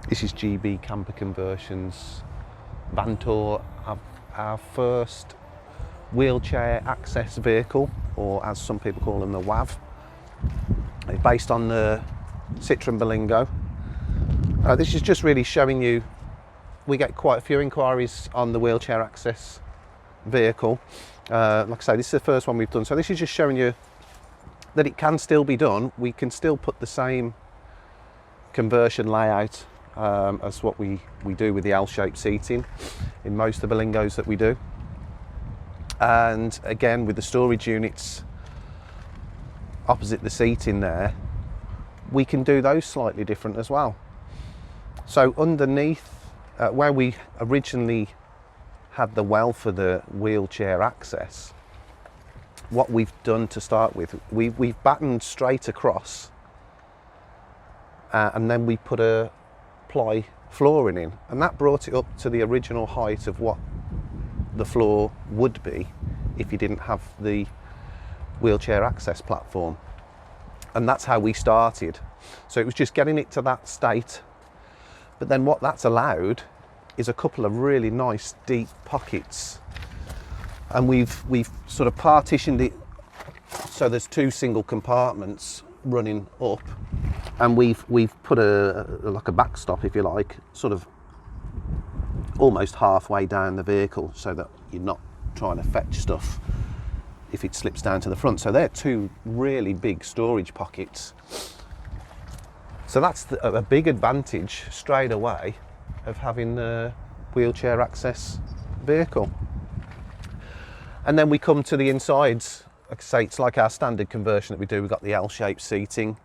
This is GB Camper Conversions van tour, our first wheelchair access vehicle, or as some people call them, the WAV. It's based on the Citroen Berlingo. This is just really showing you, we get quite a few inquiries on the wheelchair access vehicle. Like I say, this is the first one we've done, so this is just showing you that it can still be done. We can still put the same conversion layout as what we do with the L-shaped seating in most of the Berlingos that we do. And again, with the storage units opposite the seating there, we can do those slightly different as well. So underneath, where we originally had the well for the wheelchair access, what we've done to start with, we've battened straight across, and then we put a ply flooring in, and that brought it up to the original height of what the floor would be if you didn't have the wheelchair access platform. And that's how we started. So it was just getting it to that state, but then what that's allowed is a couple of really nice deep pockets, and we've sort of partitioned it so there's two single compartments running up, and we've put like a backstop, if you like, sort of almost halfway down the vehicle, so that you're not trying to fetch stuff if it slips down to the front. So they're two really big storage pockets. So that's a big advantage straight away of having the wheelchair access vehicle. And then we come to the insides. Like I say, it's like our standard conversion that we do. We've got the L-shaped seating.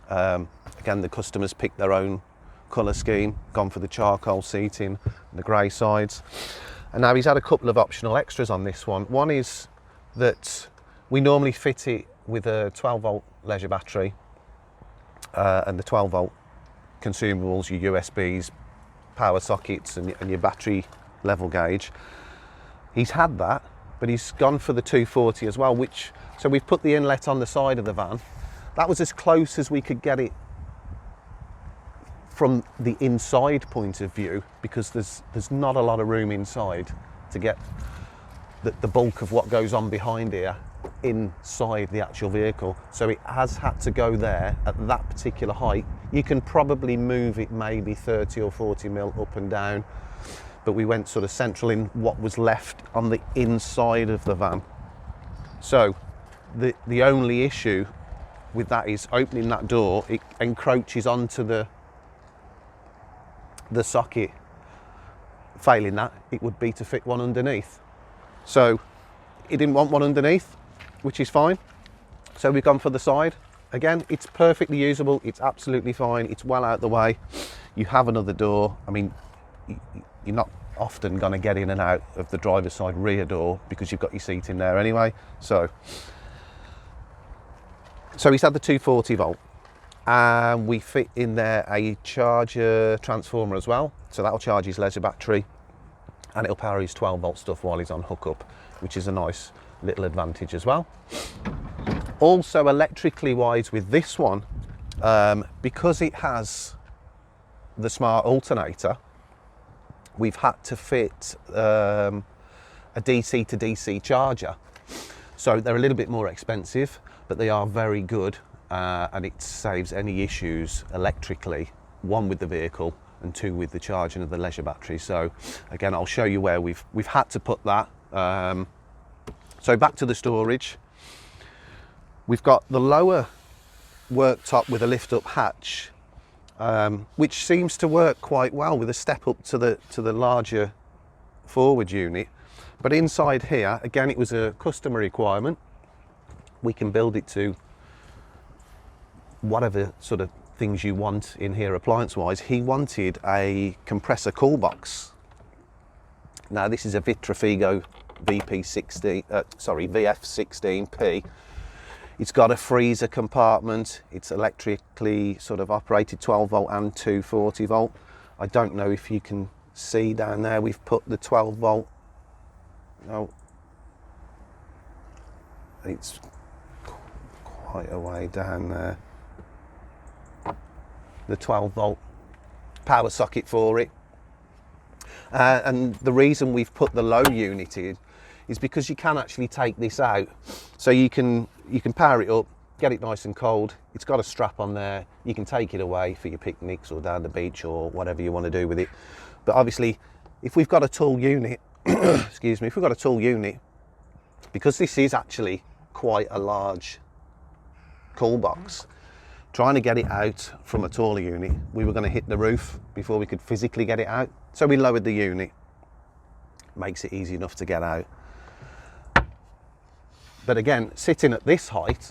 Again, the customers pick their own colour scheme, gone for the charcoal seating and the grey sides. And now he's had a couple of optional extras on this one. One is that we normally fit it with a 12 volt leisure battery and the 12 volt consumables, your USBs, power sockets and your battery level gauge. He's had that, but he's gone for the 240 as well, so we've put the inlet on the side of the van. That was as close as we could get it from the inside point of view, because there's not a lot of room inside to get the bulk of what goes on behind here inside the actual vehicle. So it has had to go there at that particular height. You can probably move it maybe 30 or 40 mil up and down, but we went sort of central in what was left on the inside of the van. So the only issue with that is opening that door, it encroaches onto the socket. Failing that, it would be to fit one underneath. So he didn't want one underneath, which is fine. So we've gone for the side. Again, it's perfectly usable, it's absolutely fine, it's well out the way. You have another door. I mean, you're not often going to get in and out of the driver's side rear door because you've got your seat in there anyway. So he's had the 240 volt, and we fit in there a charger transformer as well. So that'll charge his leisure battery, and it'll power his 12 volt stuff while he's on hookup, which is a nice little advantage as well. Also electrically wise with this one, because it has the smart alternator, we've had to fit a DC to DC charger. So they're a little bit more expensive, but they are very good, and it saves any issues electrically, one with the vehicle and two with the charging of the leisure battery. So again, I'll show you where we've had to put that. So back to the storage. We've got the lower worktop with a lift up hatch, which seems to work quite well with a step up to the larger forward unit. But inside here, again, it was a customer requirement. We can build it to whatever sort of things you want in here appliance wise. He wanted a compressor cool box. Now this is a Vitrafigo VF16P. It's got a freezer compartment. It's electrically sort of operated, 12 volt and 240 volt. I don't know if you can see down there, we've put the 12 volt. No, it's quite a way down there. The 12 volt power socket for it. And the reason we've put the low unit in is because you can actually take this out. So you can power it up, get it nice and cold. It's got a strap on there. You can take it away for your picnics or down the beach or whatever you want to do with it. But obviously, if we've got a tall unit, excuse me, if we've got a tall unit, because this is actually quite a large cool box, trying to get it out from a taller unit, we were going to hit the roof before we could physically get it out. So we lowered the unit. Makes it easy enough to get out. But again, sitting at this height,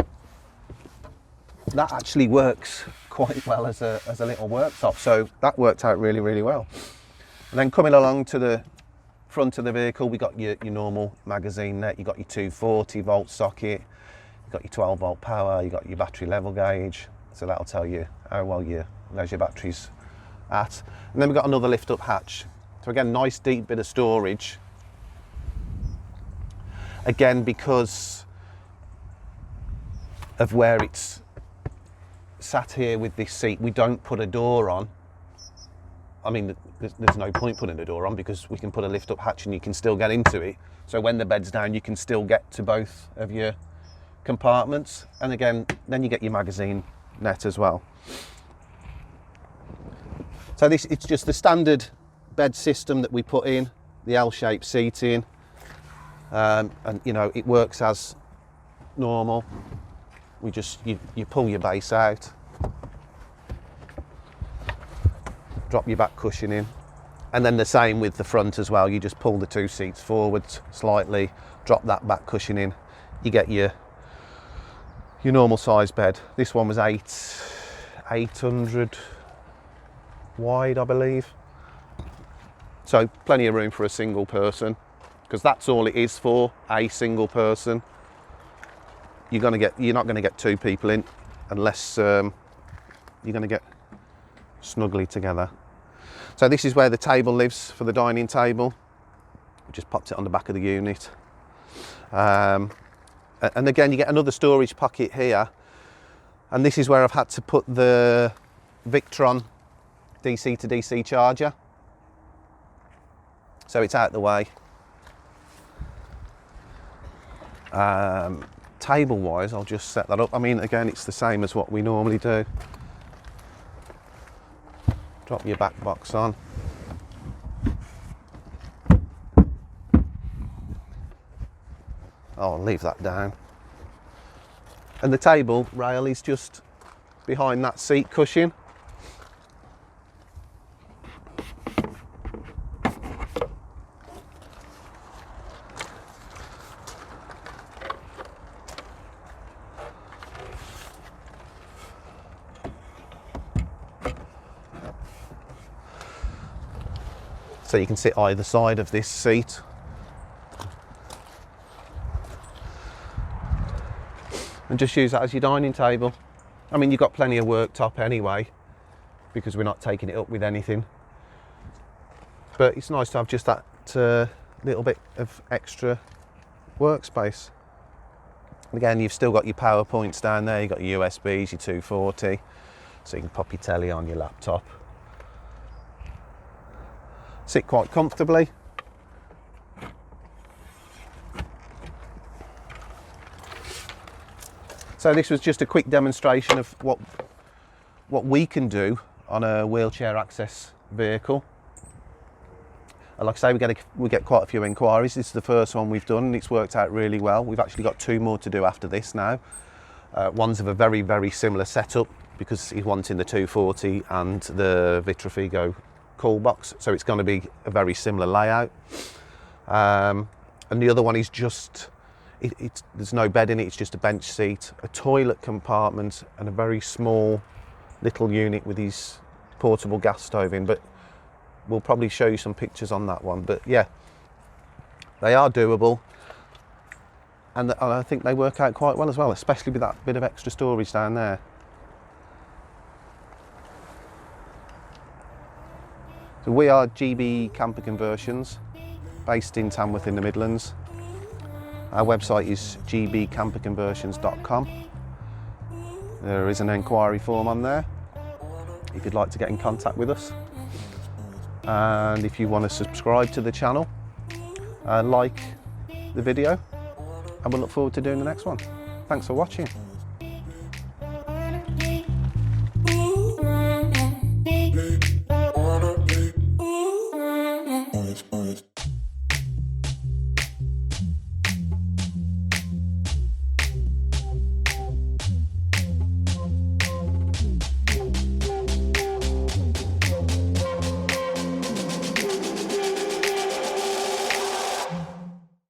that actually works quite well as a little worktop. So that worked out really, really well. And then coming along to the front of the vehicle, we got your normal magazine net, you got your 240 volt socket, you got your 12 volt power, you got your battery level gauge, so that'll tell you how well your leisure battery's at. And then we've got another lift up hatch. So again, nice deep bit of storage. Again, because of where it's sat here with this seat, we don't put a door on. I mean, there's no point putting a door on because we can put a lift up hatch and you can still get into it. So when the bed's down, you can still get to both of your compartments. And again, then you get your magazine net as well. So it's just the standard bed system that we put in, the L-shaped seating. And you know, it works as normal. You pull your base out, drop your back cushion in, and then the same with the front as well. You just pull the two seats forwards slightly, drop that back cushion in, you get your normal size bed. This one was 800 wide, I believe, so plenty of room for a single person, because that's all it is for, a single person. You're not going to get two people in unless you're going to get snugly together. So this is where the table lives for the dining table. Just popped it on the back of the unit. And again, you get another storage pocket here. And this is where I've had to put the Victron DC to DC charger. So it's out the way. Table wise, I'll just set that up. I mean, again, it's the same as what we normally do. Drop your back box on. I'll leave that down. And the table rail is just behind that seat cushion. So you can sit either side of this seat. And just use that as your dining table. I mean, you've got plenty of worktop anyway, because we're not taking it up with anything. But it's nice to have just that little bit of extra workspace. Again, you've still got your power points down there, you've got your USBs, your 240, so you can pop your telly on, your laptop. Sit quite comfortably. So this was just a quick demonstration of what we can do on a wheelchair access vehicle. And like I say, we get quite a few inquiries. This is the first one we've done and it's worked out really well. We've actually got 2 more to do after this now. One's of a very, very similar setup because he's wanting the 240 and the Vitrafigo cool box, so it's going to be a very similar layout. And the other one is just, there's no bed in it, it's just a bench seat, a toilet compartment and a very small little unit with his portable gas stove in, but we'll probably show you some pictures on that one. But yeah, they are doable, and I think they work out quite well as well, especially with that bit of extra storage down there. So we are GB Camper Conversions, based in Tamworth in the Midlands. Our website is gbcamperconversions.com. There is an enquiry form on there if you'd like to get in contact with us. And if you want to subscribe to the channel, like the video, and we'll look forward to doing the next one. Thanks for watching.